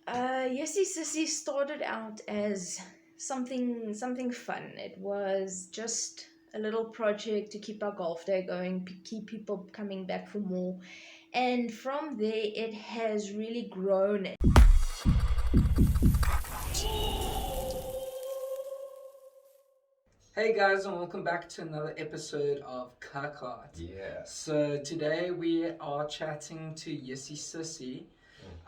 Jissie Sussie started out as something fun. It was just a little project to keep our golf day going, keep people coming back for more. And from there, it has really grown. Hey guys, and welcome back to another episode of KAK. Yeah. So today we are chatting to Jissie Sussie.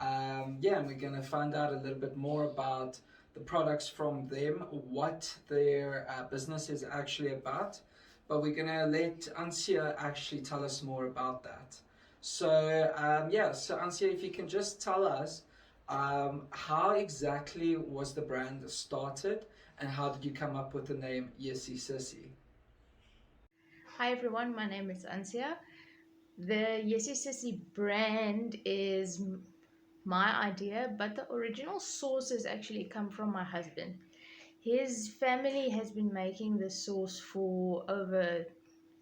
And we're gonna find out a little bit more about the products from them, what their business is actually about. But we're gonna let Ansia actually tell us more about that. So Ansia, if you can just tell us how exactly was the brand started, and how did you come up with the name Jissie Sussie? Hi everyone, my name is Ansia. The Jissie Sussie brand is my idea, but the original source has actually come from my husband. His family has been making this sauce for over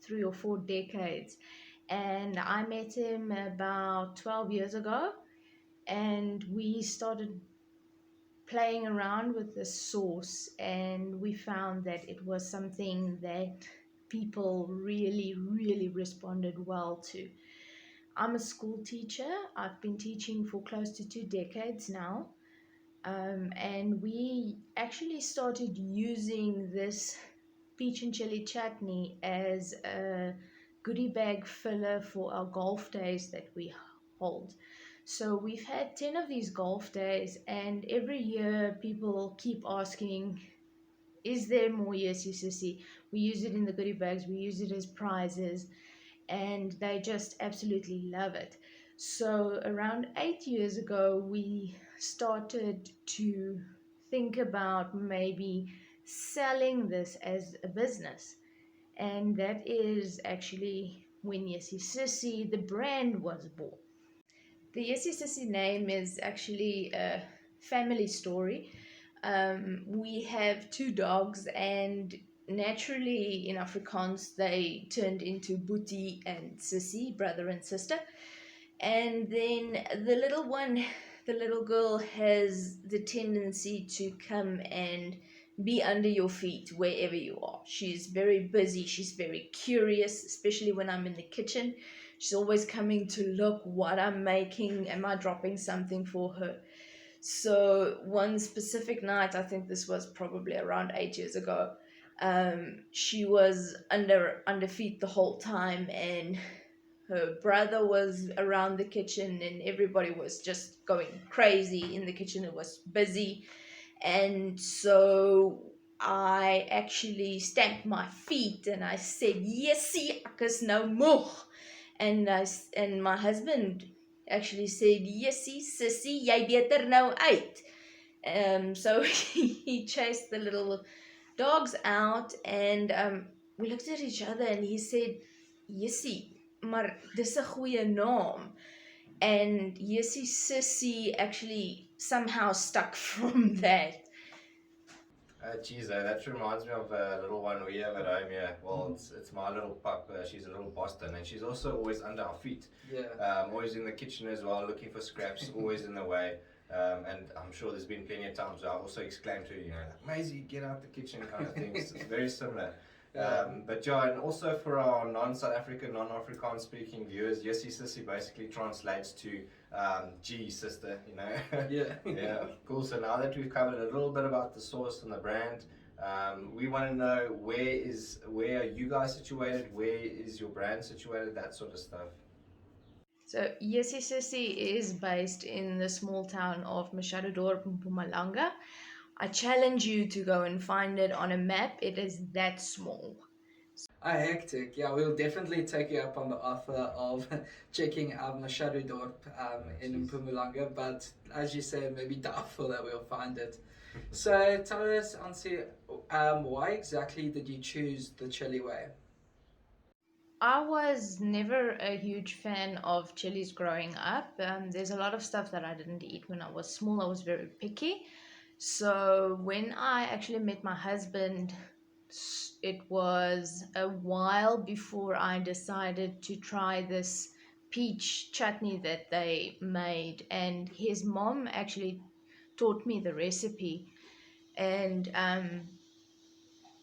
3 or 4 decades, and I met him about 12 years ago, and we started playing around with the sauce, and we found that it was something that people really responded well to. I'm a school teacher. I've been teaching for close to 2 decades now. And we actually started using this peach and chili chutney as a goodie bag filler for our golf days that we hold. So we've had 10 of these golf days, and every year people keep asking, is there more Yesi Sissy? We use it in the goodie bags, we use it as prizes, and they just absolutely love it. So around 8 years ago, we started to think about maybe selling this as a business. And that is actually when Yesi Sissy, the brand, was born. The Yesi Sissy name is actually a family story. We have two dogs, and naturally in Afrikaans they turned into Boetie and Sissy, brother and sister. And then the little one, the little girl, has the tendency to come and be under your feet wherever you are. She's very busy, she's very curious, especially when I'm in the kitchen. She's always coming to look what I'm making. Am I dropping something for her? So one specific night, I think this was probably around 8 years ago, she was under feet the whole time, and her brother was around the kitchen, and everybody was just going crazy in the kitchen. It was busy, and so I actually stamped my feet and I said, "Yesie, ek is nou moeg." And my husband actually said, "Yesie, sissy, jy beter nou uit." So he chased the little dogs out, and we looked at each other, and he said, "Yesie, maar dis 'n goeie naam." And Yesie Sissy actually somehow stuck from that. Geez, that reminds me of a little one we have at home here. Well, it's my little pup. She's a little Boston, and she's also always under our feet. Yeah. Always in the kitchen as well, looking for scraps, always in the way. And I'm sure there's been plenty of times where I've also exclaimed to her, like, Maisie, get out the kitchen, kind of things. It's very similar. But yeah, and also for our non-South African, non-Afrikaans speaking viewers, Yessie Sissy basically translates to G sister, Yeah. Yeah, cool. So now that we've covered a little bit about the source and the brand, we want to know where are you guys situated, where is your brand situated, that sort of stuff. So Yesi Sissy is based in the small town of Mashadodorp, Mpumalanga. I challenge you to go and find it on a map. It is that small. Hectic. Yeah, we'll definitely take you up on the offer of checking out Mashadodorp in Mpumalanga, but as you said, maybe doubtful that we'll find it. So tell us, Ansi, why exactly did you choose the Chile way? I was never a huge fan of chilies growing up. There's a lot of stuff that I didn't eat when I was small. I was very picky. So when I actually met my husband, it was a while before I decided to try this peach chutney that they made. And his mom actually taught me the recipe, and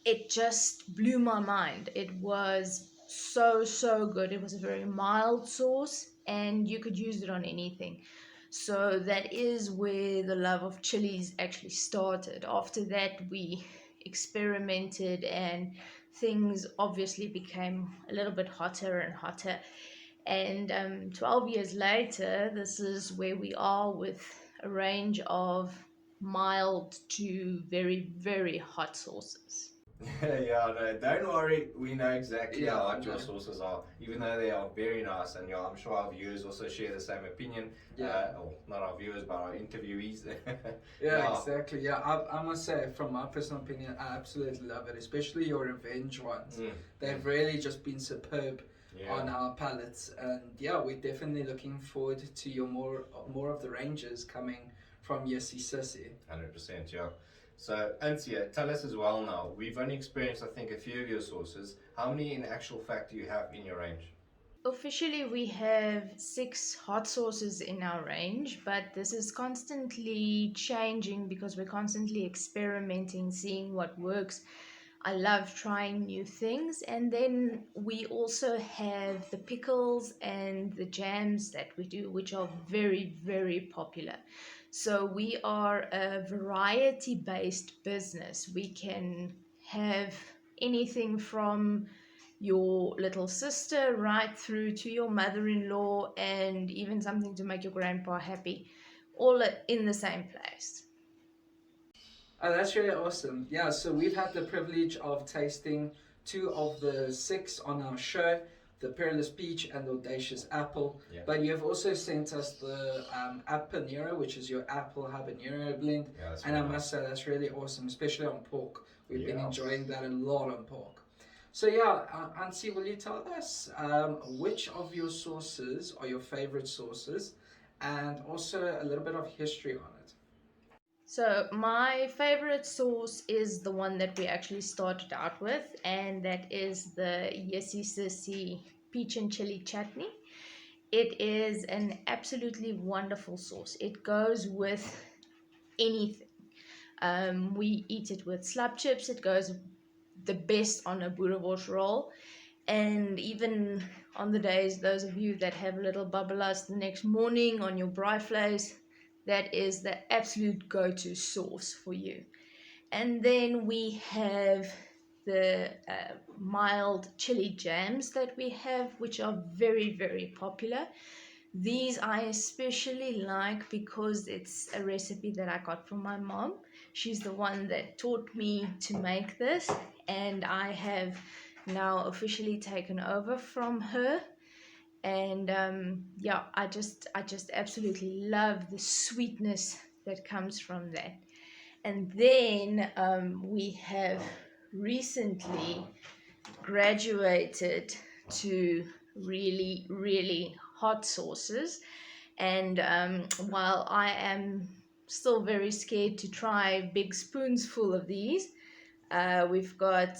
it just blew my mind. It was so good. It was a very mild sauce, and you could use it on anything. So that is where the love of chilies actually started. After that, we experimented, and things obviously became a little bit hotter and hotter. And 12 years later, this is where we are with a range of mild to very hot sauces. Yeah, no, don't worry. We know exactly Yeah, how hot your no. sauces are, even though they are very nice. And yeah, I'm sure our viewers also share the same opinion. Yeah. Well, not our viewers, but our interviewees. Yeah, Yeah. exactly. Yeah, I must say, from my personal opinion, I absolutely love it, especially your revenge ones. They've really just been superb on Yeah. our palates, and yeah, we're definitely looking forward to your more of the ranges coming from Jissie Sussie. 100%, yeah. So, Antia, tell us as well now. We've only experienced, I think, a few of your sauces. How many, in actual fact, do you have in your range? Officially, we have 6 hot sauces in our range, but this is constantly changing because we're constantly experimenting, seeing what works. I love trying new things. And then we also have the pickles and the jams that we do, which are very popular. So we are a variety based business. We can have anything from your little sister right through to your mother-in-law, and even something to make your grandpa happy, all in the same place. Oh, that's really awesome. Yeah, so we've had the privilege of tasting 2 of the 6 on our show, the Peerless Peach and the Audacious Apple. Yeah. But you've also sent us the Habanero, which is your apple habanero blend. Yeah, that's And I very must nice. say, that's really awesome, especially on pork. We've been Yeah. enjoying that a lot on pork. So yeah, Ansi, will you tell us which of your sauces are your favorite sauces, and also a little bit of history on it? So my favorite sauce is the one that we actually started out with, and that is the Jissie Sussie peach and chili chutney. It is an absolutely wonderful sauce. It goes with anything. We eat it with slab chips. It goes the best on a boerewors roll. And even on the days, those of you that have a little bubbelas the next morning on your braaivleis, that is the absolute go-to sauce for you. And then we have the mild chili jams that we have, which are very popular. These I especially like because it's a recipe that I got from my mom. She's the one that taught me to make this, and I have now officially taken over from her. And yeah, I just absolutely love the sweetness that comes from that. And then we have recently graduated to really hot sauces. And while I am still very scared to try big spoonsful of these, we've got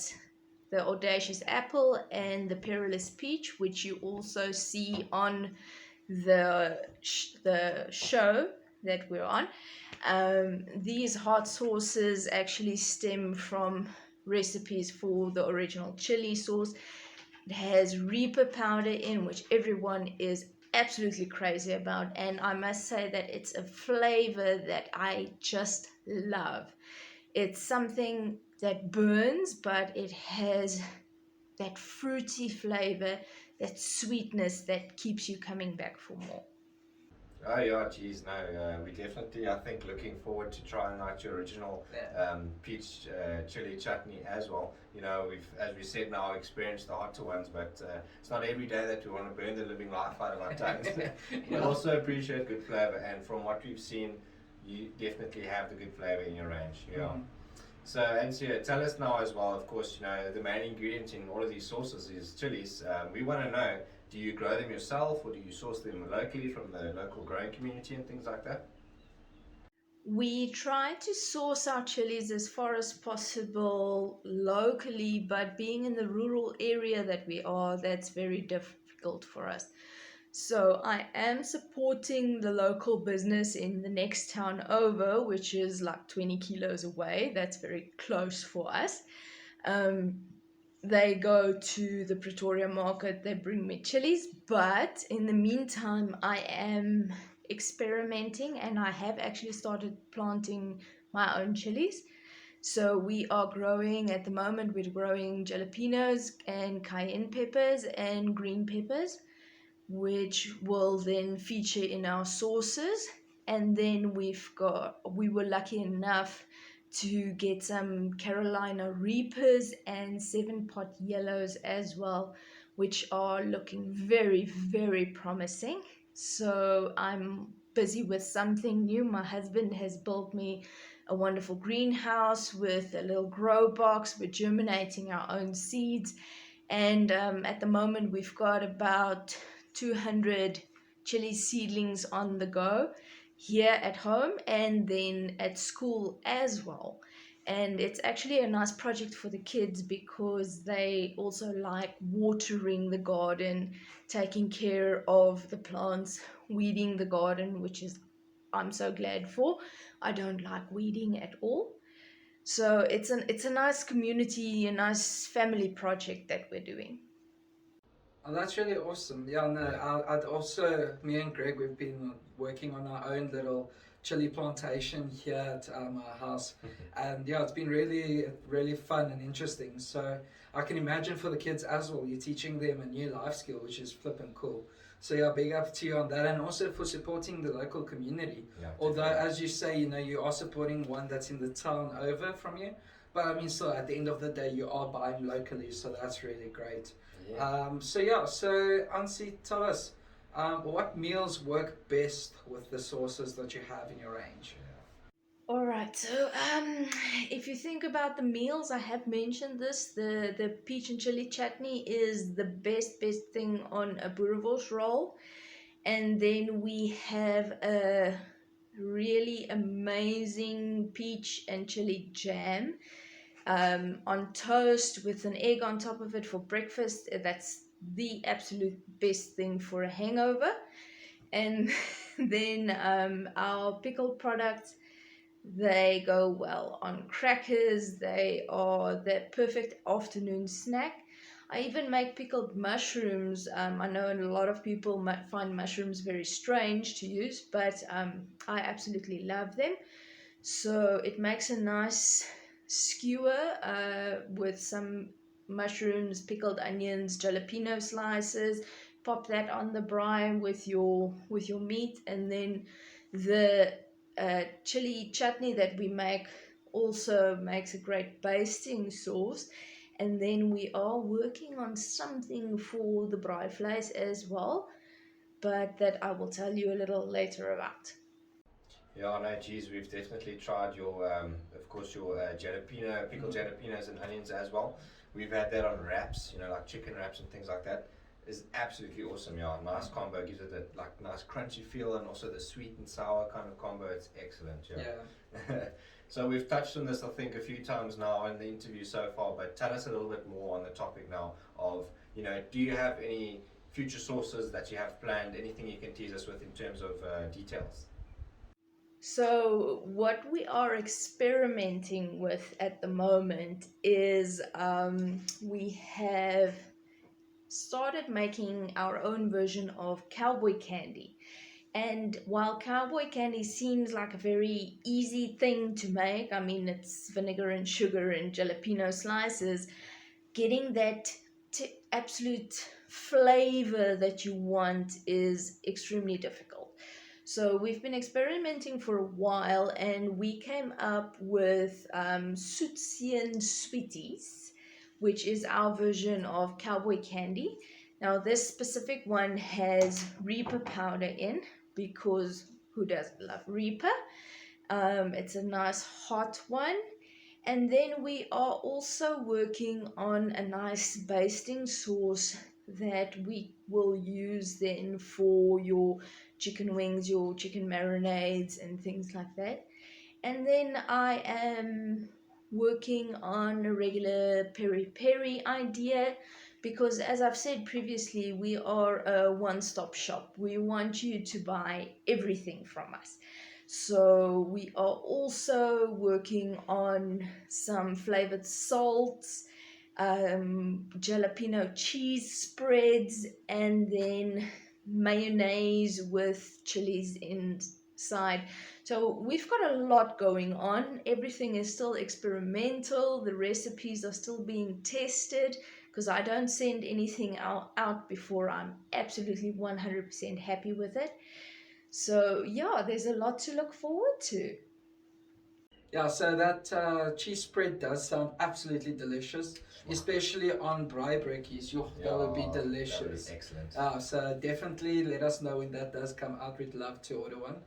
the Audacious Apple and the Peerless Peach, which you also see on the show that we're on. These hot sauces actually stem from recipes for the original chili sauce. It has Reaper powder in, which everyone is absolutely crazy about, and I must say that it's a flavor that I just love. It's something that burns, but it has that fruity flavor, that sweetness that keeps you coming back for more. Oh yeah, geez, no, we definitely, I think, looking forward to trying out your original peach chili chutney as well. You know, we've, as we said now, experienced the hotter ones, but it's not every day that we want to burn the living life out of our tongues. We also appreciate good flavor, and from what we've seen, you definitely have the good flavor in your range. Yeah. So, Ansia, tell us now as well, of course, you know, the main ingredient in all of these sauces is chilies. We want to know, do you grow them yourself or do you source them locally from the local growing community and things like that? We try to source our chilies as far as possible locally, but being in the rural area that we are, that's very difficult for us. So I am supporting the local business in the next town over, which is like 20 kilos away. That's very close for us. Um, they go to the Pretoria market, they bring me chilies, but in the meantime, I am experimenting and I have actually started planting my own chilies. So we are growing at the moment, we're growing jalapenos and cayenne peppers and green peppers, which will then feature in our sauces. And then we were lucky enough to get some Carolina Reapers and 7-pot yellows as well, which are looking very, very promising. So I'm busy with something new. My husband has built me a wonderful greenhouse with a little grow box. We're germinating our own seeds. And at the moment, we've got about 200 chili seedlings on the go here at home and then at school as well. And it's actually a nice project for the kids because they also like watering the garden, taking care of the plants, weeding the garden, which is I'm so glad for. I don't like weeding at all. So it's a nice community, a nice family project that we're doing. Oh, that's really awesome. Yeah, no, Yeah. I'd also, me and Greg, we've been working on our own little chili plantation here at our house. And yeah, it's been really, really fun and interesting. So I can imagine for the kids as well, you're teaching them a new life skill, which is flipping cool. So yeah, big up to you on that, and also for supporting the local community. Yeah, Although, definitely. as you say, you know, you are supporting one that's in the town over from you. But I mean, still, at the end of the day, you are buying locally, so that's really great. Yeah. So Ansi, tell us, what meals work best with the sauces that you have in your range? All right. So, if you think about the meals, I have mentioned this. The peach and chili chutney is the best thing on a boerewors roll, and then we have a really amazing peach and chili jam on toast with an egg on top of it for breakfast. That's the absolute best thing for a hangover. And then our pickled products, they go well on crackers. They are the perfect afternoon snack. I even make pickled mushrooms. I know a lot of people might find mushrooms very strange to use, but I absolutely love them. So it makes a nice skewer with some mushrooms, pickled onions, jalapeno slices. Pop that on the brine with your meat, and then the chili chutney that we make also makes a great basting sauce. And then we are working on something for the braaivleis as well, but that I will tell you a little later about. Yeah, no, geez, we've definitely tried your, of course, your jalapeno, pickled jalapenos and onions as well. We've had that on wraps, you know, like chicken wraps and things like that. Is absolutely awesome, yeah. Nice combo, gives it that like nice crunchy feel and also the sweet and sour kind of combo. It's excellent, yeah. So we've touched on this, I think, a few times now in the interview so far. But tell us a little bit more on the topic now of, you know, do you have any future sources that you have planned? Anything you can tease us with in terms of details? So, what we are experimenting with at the moment is we have started making our own version of cowboy candy. And while cowboy candy seems like a very easy thing to make, I mean, it's vinegar and sugar and jalapeno slices, getting that absolute flavor that you want is extremely difficult. So we've been experimenting for a while, and we came up with Sutsian Sweeties, which is our version of cowboy candy. Now, this specific one has Reaper powder in because who doesn't love Reaper? It's a nice hot one. And then we are also working on a nice basting sauce that we will use then for your chicken wings, your chicken marinades, and things like that. And then I am working on a regular peri peri idea because as I've said previously, we are a one-stop shop. We want you to buy everything from us. So we are also working on some flavored salts, jalapeno cheese spreads, and then mayonnaise with chilies inside. So we've got a lot going on. Everything is still experimental. The recipes are still being tested because I don't send anything out before I'm absolutely 100% happy with it. So yeah, there's a lot to look forward to. Yeah, so that cheese spread does sound absolutely delicious, especially on braai brickies. That would be Yeah, that is delicious. excellent. So definitely let us know when that does come out. We'd love to order one.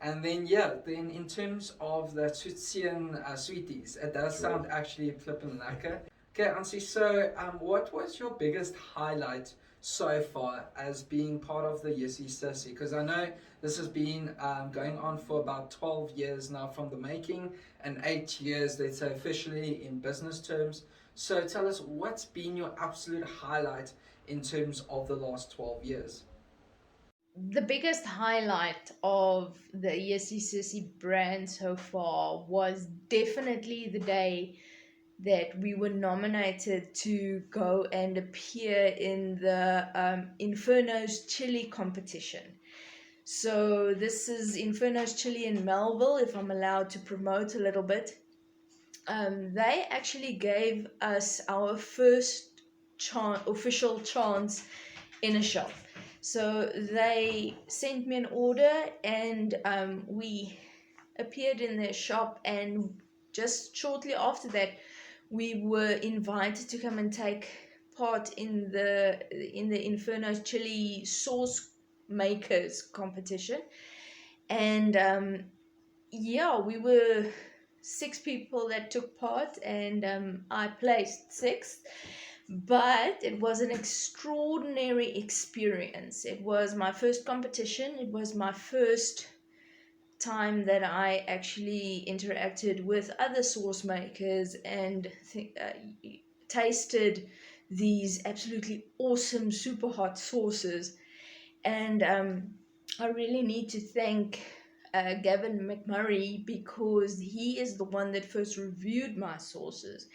And then yeah, then in terms of the Tsutsian sweeties, it does Sure. sound actually flippin' lekker. Okay, Ansi, so what was your biggest highlight so far as being part of the Jissie Sussie? Because I know this has been going on for about 12 years now from the making, and 8 years, let's say, officially in business terms. So tell us, what's been your absolute highlight in terms of the last 12 years? The biggest highlight of the Jissie Sussie brand so far was definitely the day that we were nominated to go and appear in the Inferno's Chili competition. So this is Inferno's Chili in Melville, if I'm allowed to promote a little bit. They actually gave us our first official chance in a shop. So they sent me an order, and we appeared in their shop, and just shortly after that we were invited to come and take part in the Inferno's Chili sauce makers competition. And yeah, we were 6 people that took part, and I placed sixth. But it was an extraordinary experience. It was my first competition. It was my first time that I actually interacted with other sauce makers and tasted these absolutely awesome super hot sauces. And I really need to thank Gavin McMurray, because he is the one that first reviewed my sauces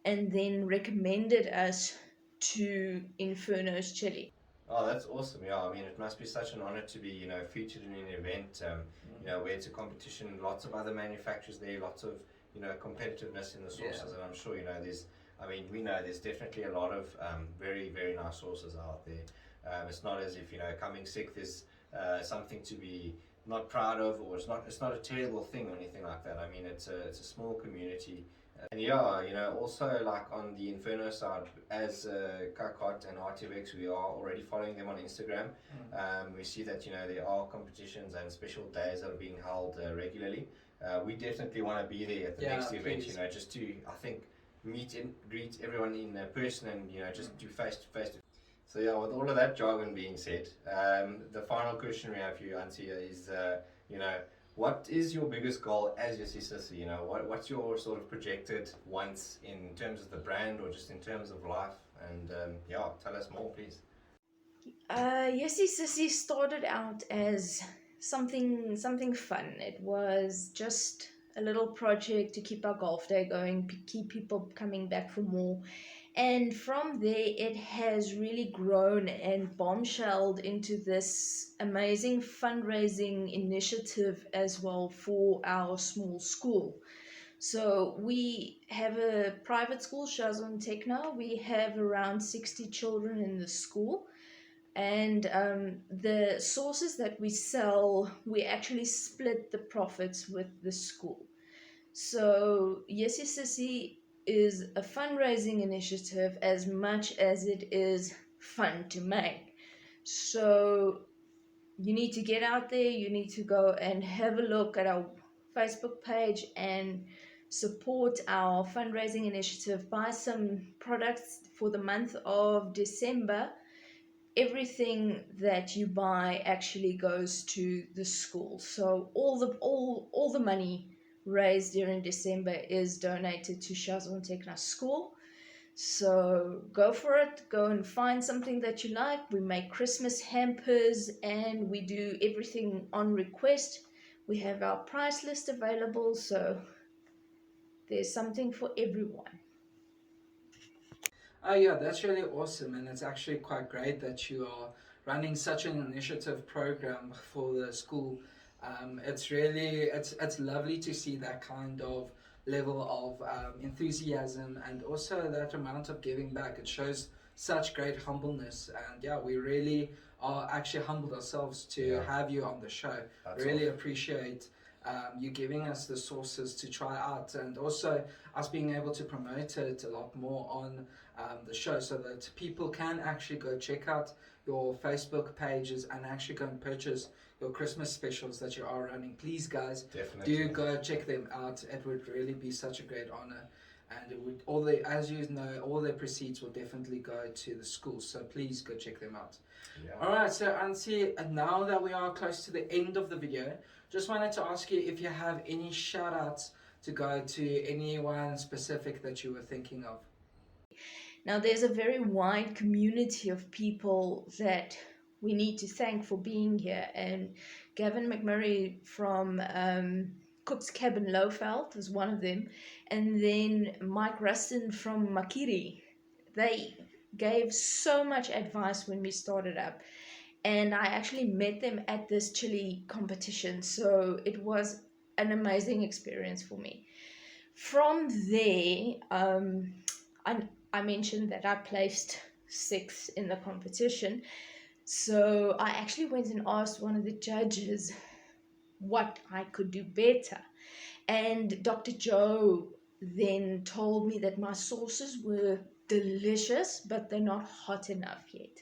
and then recommended us to Inferno's Chili. Oh, that's awesome. Yeah, I mean, it must be such an honor to be, featured in an event, where it's a competition, lots of other manufacturers there, lots of, competitiveness in the sauces. Yeah. And I'm sure, we know there's definitely a lot of very, very nice sauces out there. It's not as if, coming sixth is something to be not proud of, or it's not a terrible thing or anything like that. I mean, it's a small community. And yeah, also like on the Inferno side, as KAK and RTX, we are already following them on Instagram. We see that there are competitions and special days that are being held regularly. We definitely want to be there at the next event. Please. Just to, I think, meet and greet everyone in person, and just do face to face. So yeah, with all of that jargon being said, the final question we have for you, Antia, is you know what is your biggest goal as Jissie Sussie? What's your sort of projected wants in terms of the brand, or just in terms of life? And yeah, tell us more, please. Jissie Sussie started out as something fun. It was just a little project to keep our golf day going, keep people coming back for more. And from there, it has really grown and bombshelled into this amazing fundraising initiative as well for our small school. So we have a private school, Shazon Techno. We have around 60 children in the school. And the sources that we sell, we actually split the profits with the school. So Jissie Sussie is a fundraising initiative as much as it is fun to make. So you need to get out there, you need to go and have a look at our Facebook page and support our fundraising initiative. Buy some products for the month of December. Everything that you buy actually goes to the school. So all the money raised during December is donated to Shazon Tekna School. So go for it, go and find something that you like. We make Christmas hampers and we do everything on request. We have our price list available, so there's something for everyone. Oh yeah, that's really awesome, and it's actually quite great that you are running such an initiative program for the school. It's lovely to see that kind of level of enthusiasm and also that amount of giving back. It shows such great humbleness, and yeah, we really are actually humbled ourselves to have you on the show. That's Really awesome. appreciate you giving us the sources to try out, and also us being able to promote it a lot more on the show, so that people can actually go check out your Facebook pages and actually go and purchase your Christmas specials that you are running. Please, guys, Definitely. do go check them out. It would really be such a great honor, and it would all the as you know all the proceeds will definitely go to the school. So please go check them out. Yeah. All right, so Ansi, now that we are close to the end of the video, just wanted to ask you if you have any shout outs to go to anyone specific that you were thinking of. Now, there's a very wide community of people that we need to thank for being here. And Gavin McMurray from Cook's Cabin Lowveld was one of them. And then Mike Rustin from Makiri. They gave so much advice when we started up. And I actually met them at this chili competition. So it was an amazing experience for me. From there, I mentioned that I placed 6th in the competition. So I actually went and asked one of the judges what I could do better. And Dr. Joe then told me that my sauces were delicious, but they're not hot enough yet.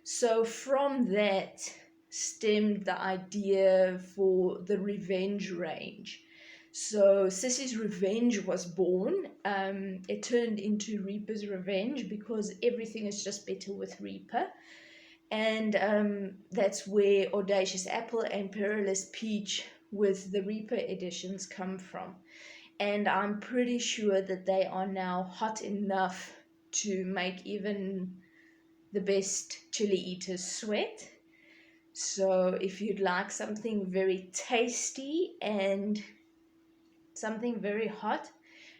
So from that stemmed the idea for the Revenge range. So Sissy's Revenge was born. It turned into Reaper's Revenge because everything is just better with Reaper. And that's where Audacious Apple and Perilous Peach with the Reaper editions come from. And I'm pretty sure that they are now hot enough to make even the best chili eaters sweat. So if you'd like something very tasty and something very hot,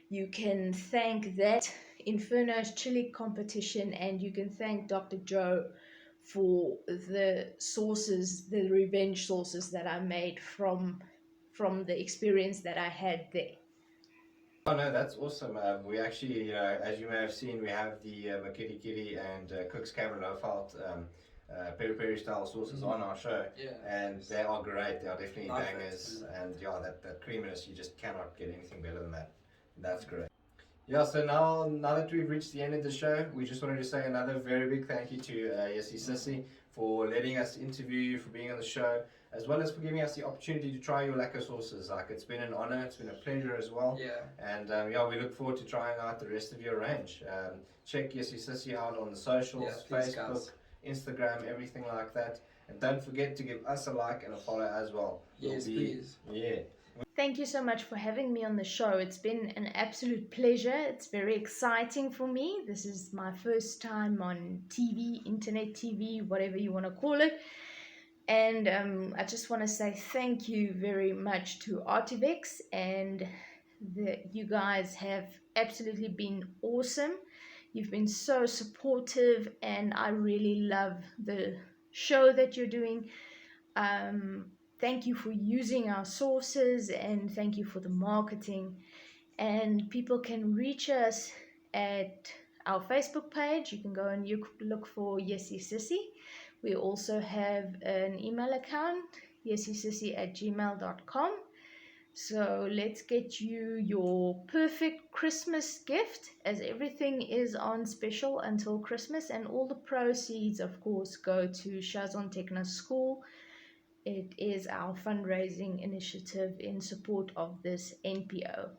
you can thank that Inferno's chili competition, and you can thank Dr. Joe for the sauces, the revenge sauces that I made from the experience that I had there. Oh no, that's awesome. We actually, as you may have seen, we have the Makiri Kiri and Cook's Cabin Lowveld peri peri style sauces on our show, and they are great. They are definitely bangers, and yeah, that creaminess, you just cannot get anything better than that. That's great. Yeah, so now that we've reached the end of the show, we just wanted to say another very big thank you to Jissie Sussie for letting us interview you, for being on the show, as well as for giving us the opportunity to try your lacquer sauces. Like, it's been an honor, it's been a pleasure as well. Yeah. And yeah, we look forward to trying out the rest of your range. Check Jissie Sussie out on the socials, please, Facebook, guys. Instagram, everything like that. And don't forget to give us a like and a follow as well. Yes, please. Yeah. Thank you so much for having me on the show. It's been an absolute pleasure. It's very exciting for me. This is my first time on TV, internet TV, whatever you want to call it. And I just want to say thank you very much to Artivex, and you guys have absolutely been awesome. You've been so supportive, and I really love the show that you're doing. Thank you for using our sources, and thank you for the marketing. And people can reach us at our Facebook page. You can go and look for Jissie Sussie. We also have an email account, jessiesissy@gmail.com. So let's get you your perfect Christmas gift, as everything is on special until Christmas, and all the proceeds, of course, go to Shazon Techno School. It is our fundraising initiative in support of this NPO.